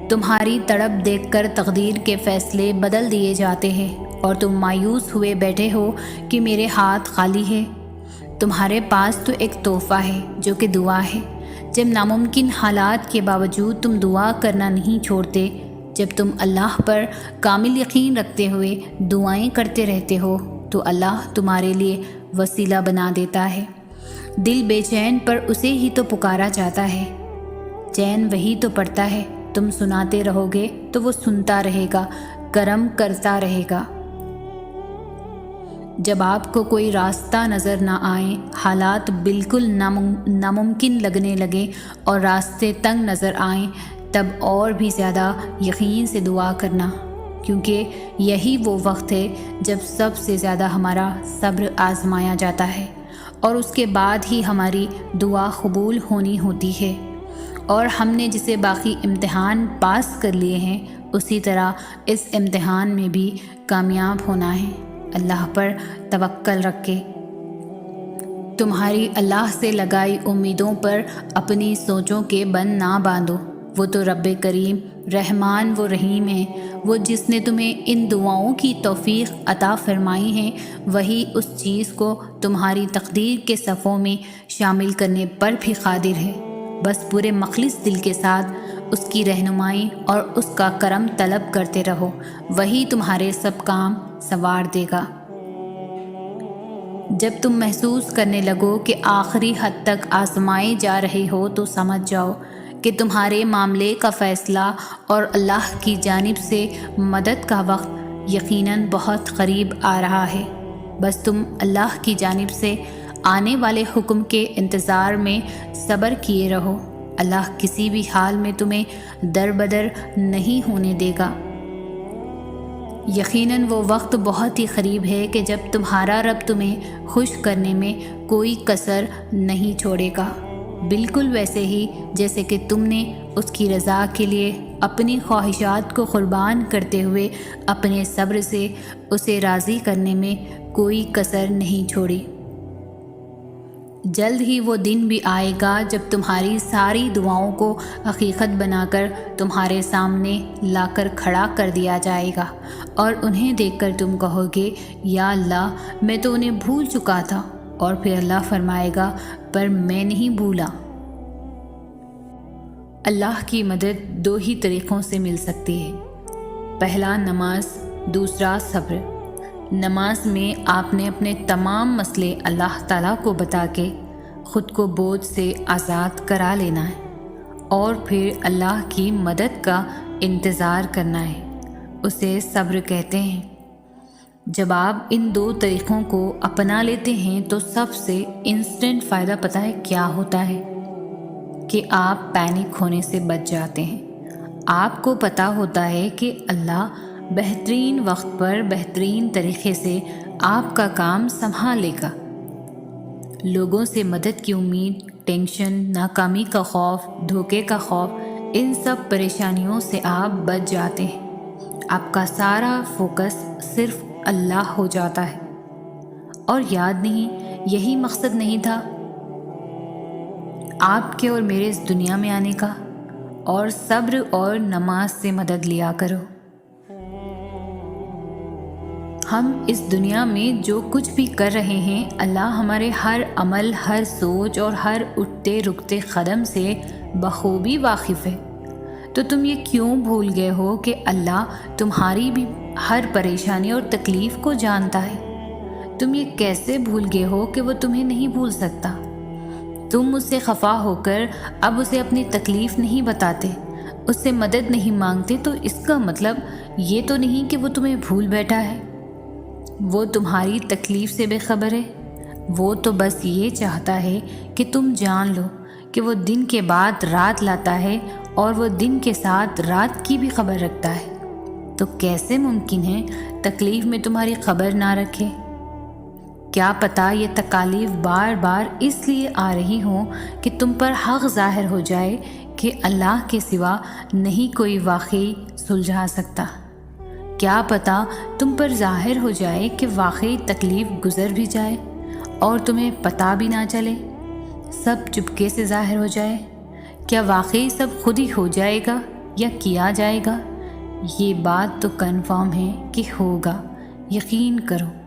تمہاری تڑپ دیکھ کر تقدیر کے فیصلے بدل دیے جاتے ہیں اور تم مایوس ہوئے بیٹھے ہو کہ میرے ہاتھ خالی ہے۔ تمہارے پاس تو ایک تحفہ ہے جو کہ دعا ہے۔ جب ناممکن حالات کے باوجود تم دعا کرنا نہیں چھوڑتے، جب تم اللہ پر کامل یقین رکھتے ہوئے دعائیں کرتے رہتے ہو، تو اللہ تمہارے لیے وسیلہ بنا دیتا ہے۔ دل بے چین پر اسے ہی تو پکارا جاتا ہے، چین وہی تو پڑتا ہے۔ تم سناتے رہو گے تو وہ سنتا رہے گا، کرم کرتا رہے گا۔ جب آپ کو کوئی راستہ نظر نہ آئے، حالات بالکل ناممکن لگنے لگے اور راستے تنگ نظر آئیں، تب اور بھی زیادہ یقین سے دعا کرنا، کیونکہ یہی وہ وقت ہے جب سب سے زیادہ ہمارا صبر آزمایا جاتا ہے، اور اس کے بعد ہی ہماری دعا قبول ہونی ہوتی ہے۔ اور ہم نے جسے باقی امتحان پاس کر لیے ہیں، اسی طرح اس امتحان میں بھی کامیاب ہونا ہے۔ اللہ پر توکل رکھ کے تمہاری اللہ سے لگائی امیدوں پر اپنی سوچوں کے بند نہ باندھو۔ وہ تو رب کریم رحمان و رحیم ہے۔ وہ جس نے تمہیں ان دعاؤں کی توفیق عطا فرمائی ہے، وہی اس چیز کو تمہاری تقدیر کے صفوں میں شامل کرنے پر بھی قادر ہے۔ بس پورے مخلص دل کے ساتھ اس کی رہنمائی اور اس کا کرم طلب کرتے رہو، وہی تمہارے سب کام سنوار دے گا۔ جب تم محسوس کرنے لگو کہ آخری حد تک آزمائے جا رہے ہو، تو سمجھ جاؤ کہ تمہارے معاملے کا فیصلہ اور اللہ کی جانب سے مدد کا وقت یقیناً بہت قریب آ رہا ہے۔ بس تم اللہ کی جانب سے آنے والے حکم کے انتظار میں صبر کیے رہو۔ اللہ کسی بھی حال میں تمہیں دربدر نہیں ہونے دے گا۔ یقیناً وہ وقت بہت ہی قریب ہے کہ جب تمہارا رب تمہیں خوش کرنے میں کوئی کسر نہیں چھوڑے گا، بالکل ویسے ہی جیسے کہ تم نے اس کی رضا کے لیے اپنی خواہشات کو قربان کرتے ہوئے اپنے صبر سے اسے راضی کرنے میں کوئی کسر نہیں چھوڑی۔ جلد ہی وہ دن بھی آئے گا جب تمہاری ساری دعاؤں کو حقیقت بنا کر تمہارے سامنے لا کر کھڑا کر دیا جائے گا، اور انہیں دیکھ کر تم کہو گے، یا اللہ، میں تو انہیں بھول چکا تھا۔ اور پھر اللہ فرمائے گا، پر میں نہیں بھولا۔ اللہ کی مدد دو ہی طریقوں سے مل سکتی ہے، پہلا نماز، دوسرا صبر۔ نماز میں آپ نے اپنے تمام مسئلے اللہ تعالیٰ کو بتا کے خود کو بوجھ سے آزاد کرا لینا ہے، اور پھر اللہ کی مدد کا انتظار کرنا ہے۔ اسے صبر کہتے ہیں۔ جب آپ ان دو طریقوں کو اپنا لیتے ہیں تو سب سے انسٹنٹ فائدہ پتہ ہے کیا ہوتا ہے؟ کہ آپ پینک ہونے سے بچ جاتے ہیں۔ آپ کو پتہ ہوتا ہے کہ اللہ بہترین وقت پر بہترین طریقے سے آپ کا کام سنبھال لے گا۔ لوگوں سے مدد کی امید، ٹینشن، ناکامی کا خوف، دھوکے کا خوف، ان سب پریشانیوں سے آپ بچ جاتے ہیں۔ آپ کا سارا فوکس صرف اللہ ہو جاتا ہے۔ اور یاد نہیں، یہی مقصد نہیں تھا آپ کے اور میرے اس دنیا میں آنے کا؟ اور صبر اور نماز سے مدد لیا کرو۔ ہم اس دنیا میں جو کچھ بھی کر رہے ہیں، اللہ ہمارے ہر عمل، ہر سوچ اور ہر اٹھتے رکتے قدم سے بخوبی واقف ہے۔ تو تم یہ کیوں بھول گئے ہو کہ اللہ تمہاری بھی ہر پریشانی اور تکلیف کو جانتا ہے؟ تم یہ کیسے بھول گئے ہو کہ وہ تمہیں نہیں بھول سکتا؟ تم اس سے خفا ہو کر اب اسے اپنی تکلیف نہیں بتاتے، اس سے مدد نہیں مانگتے، تو اس کا مطلب یہ تو نہیں کہ وہ تمہیں بھول بیٹھا ہے۔ وہ تمہاری تکلیف سے بے خبر ہے۔ وہ تو بس یہ چاہتا ہے کہ تم جان لو کہ وہ دن کے بعد رات لاتا ہے، اور وہ دن کے ساتھ رات کی بھی خبر رکھتا ہے۔ تو کیسے ممکن ہے تکلیف میں تمہاری خبر نہ رکھے؟ کیا پتہ یہ تکالیف بار بار اس لیے آ رہی ہوں کہ تم پر حق ظاہر ہو جائے کہ اللہ کے سوا نہیں کوئی واقعی سلجھا سکتا۔ کیا پتہ تم پر ظاہر ہو جائے کہ واقعی تکلیف گزر بھی جائے اور تمہیں پتہ بھی نہ چلے، سب چپکے سے ظاہر ہو جائے۔ کیا واقعی سب خود ہی ہو جائے گا یا کیا جائے گا؟ یہ بات تو کنفرم ہے کہ ہوگا، یقین کرو۔